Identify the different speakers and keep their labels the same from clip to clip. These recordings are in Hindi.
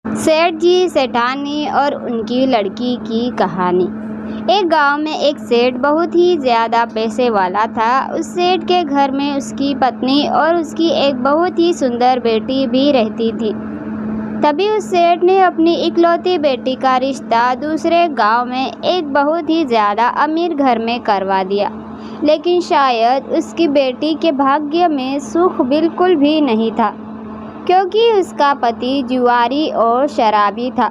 Speaker 1: सेठ जी, सेठानी और उनकी लड़की की कहानी। एक गांव में एक सेठ बहुत ही ज़्यादा पैसे वाला था। उस सेठ के घर में उसकी पत्नी और उसकी एक बहुत ही सुंदर बेटी भी रहती थी। तभी उस सेठ ने अपनी इकलौती बेटी का रिश्ता दूसरे गांव में एक बहुत ही ज़्यादा अमीर घर में करवा दिया। लेकिन शायद उसकी बेटी के भाग्य में सुख बिल्कुल भी नहीं था, क्योंकि उसका पति जुआरी और शराबी था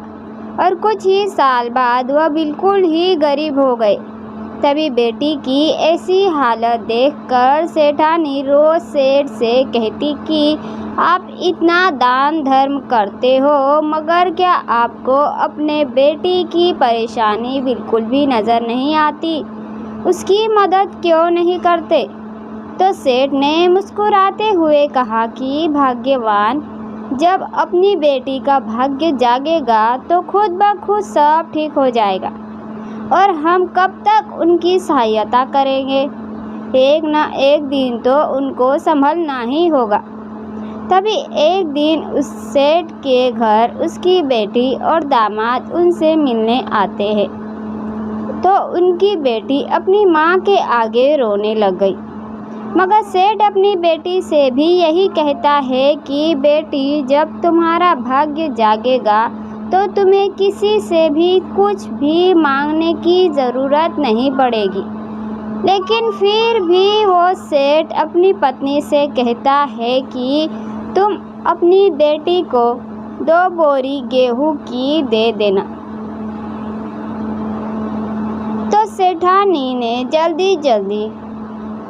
Speaker 1: और कुछ ही साल बाद वह बिल्कुल ही गरीब हो गए। तभी बेटी की ऐसी हालत देखकर सेठानी रोज सेठ से कहती कि आप इतना दान धर्म करते हो, मगर क्या आपको अपने बेटी की परेशानी बिल्कुल भी नज़र नहीं आती? उसकी मदद क्यों नहीं करते? तो सेठ ने मुस्कुराते हुए कहा कि भाग्यवान, जब अपनी बेटी का भाग्य जागेगा तो खुद ब खुद सब ठीक हो जाएगा और हम कब तक उनकी सहायता करेंगे? एक न एक दिन तो उनको संभलना ही होगा। तभी एक दिन उस सेठ के घर उसकी बेटी और दामाद उनसे मिलने आते हैं। तो उनकी बेटी अपनी माँ के आगे रोने लग गई। मगर सेठ अपनी बेटी से भी यही कहता है कि बेटी, जब तुम्हारा भाग्य जागेगा तो तुम्हें किसी से भी कुछ भी मांगने की ज़रूरत नहीं पड़ेगी। लेकिन फिर भी वो सेठ अपनी पत्नी से कहता है कि तुम अपनी बेटी को 2 बोरी गेहूं की दे देना। तो सेठानी ने जल्दी जल्दी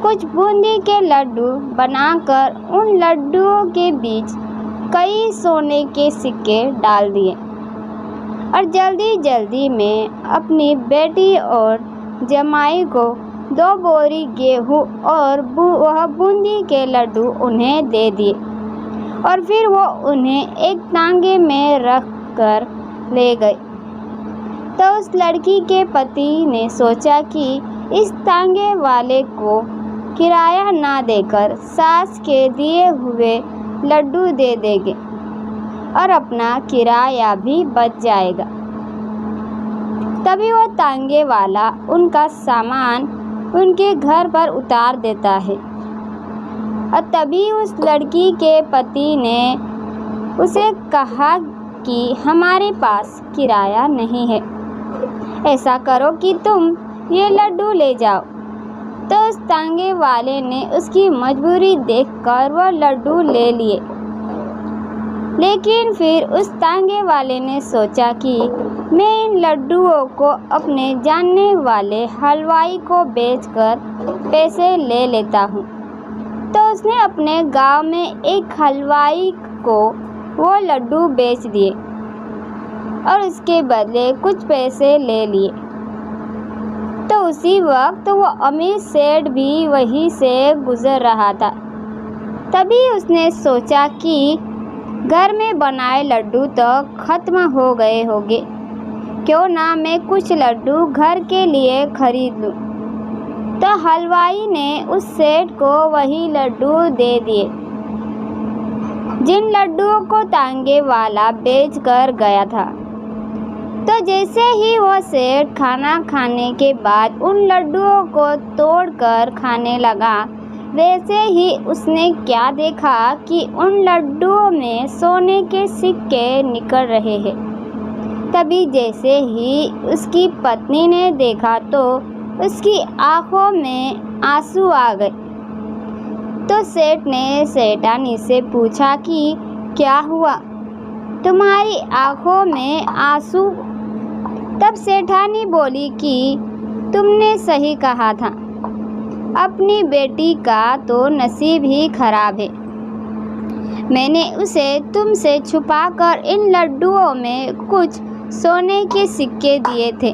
Speaker 1: कुछ बूंदी के लड्डू बनाकर उन लड्डुओं के बीच कई सोने के सिक्के डाल दिए और जल्दी जल्दी में अपनी बेटी और जमाई को 2 बोरी गेहूं और वह बूंदी के लड्डू उन्हें दे दिए और फिर वो उन्हें एक तांगे में रख कर ले गए। तो उस लड़की के पति ने सोचा कि इस तांगे वाले को किराया ना देकर सास के दिए हुए लड्डू दे देंगे और अपना किराया भी बच जाएगा। तभी वो तांगे वाला उनका सामान उनके घर पर उतार देता है और तभी उस लड़की के पति ने उसे कहा कि हमारे पास किराया नहीं है, ऐसा करो कि तुम ये लड्डू ले जाओ। तो उस तांगे वाले ने उसकी मजबूरी देखकर वह लड्डू ले लिए। लेकिन फिर उस तांगे वाले ने सोचा कि मैं इन लड्डुओं को अपने जानने वाले हलवाई को बेचकर पैसे ले लेता हूँ। तो उसने अपने गांव में एक हलवाई को वो लड्डू बेच दिए और उसके बदले कुछ पैसे ले लिए। तो उसी वक्त वो अमीर सेठ भी वहीं से गुजर रहा था। तभी उसने सोचा कि घर में बनाए लड्डू तो ख़त्म हो गए होंगे, क्यों ना मैं कुछ लड्डू घर के लिए खरीद लूँ। तो हलवाई ने उस सेठ को वही लड्डू दे दिए जिन लड्डुओं को तांगे वाला बेच कर गया था। तो जैसे ही वो सेठ खाना खाने के बाद उन लड्डुओं को तोड़कर खाने लगा, वैसे ही उसने क्या देखा कि उन लड्डुओं में सोने के सिक्के निकल रहे हैं। तभी जैसे ही उसकी पत्नी ने देखा तो उसकी आंखों में आंसू आ गए। तो सेठ ने सेठानी से पूछा कि क्या हुआ, तुम्हारी आंखों में आंसू? तब सेठानी बोली कि तुमने सही कहा था, अपनी बेटी का तो नसीब ही खराब है। मैंने उसे तुमसे छुपाकर इन लड्डुओं में कुछ सोने के सिक्के दिए थे,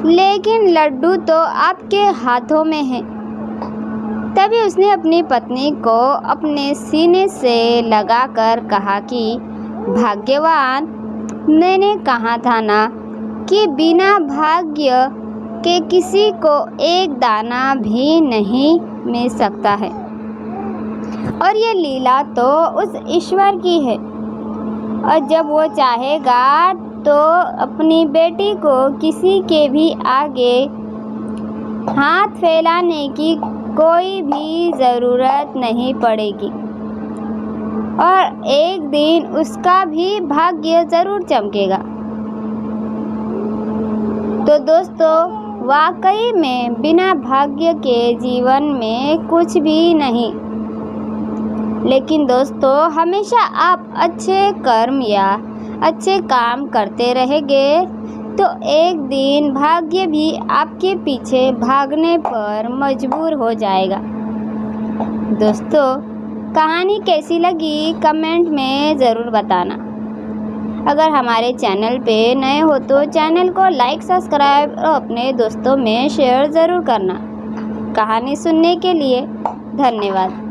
Speaker 1: लेकिन लड्डू तो आपके हाथों में हैं। तभी उसने अपनी पत्नी को अपने सीने से लगाकर कहा कि भाग्यवान, मैंने कहा था ना कि बिना भाग्य के किसी को एक दाना भी नहीं मिल सकता है, और ये लीला तो उस ईश्वर की है और जब वो चाहेगा तो अपनी बेटी को किसी के भी आगे हाथ फैलाने की कोई भी ज़रूरत नहीं पड़ेगी और एक दिन उसका भी भाग्य ज़रूर चमकेगा। तो दोस्तों, वाकई में बिना भाग्य के जीवन में कुछ भी नहीं। लेकिन दोस्तों, हमेशा आप अच्छे कर्म या अच्छे काम करते रहेंगे तो एक दिन भाग्य भी आपके पीछे भागने पर मजबूर हो जाएगा। दोस्तों, कहानी कैसी लगी कमेंट में ज़रूर बताना। अगर हमारे चैनल पे नए हो तो चैनल को लाइक, सब्सक्राइब और अपने दोस्तों में शेयर ज़रूर करना। कहानी सुनने के लिए धन्यवाद।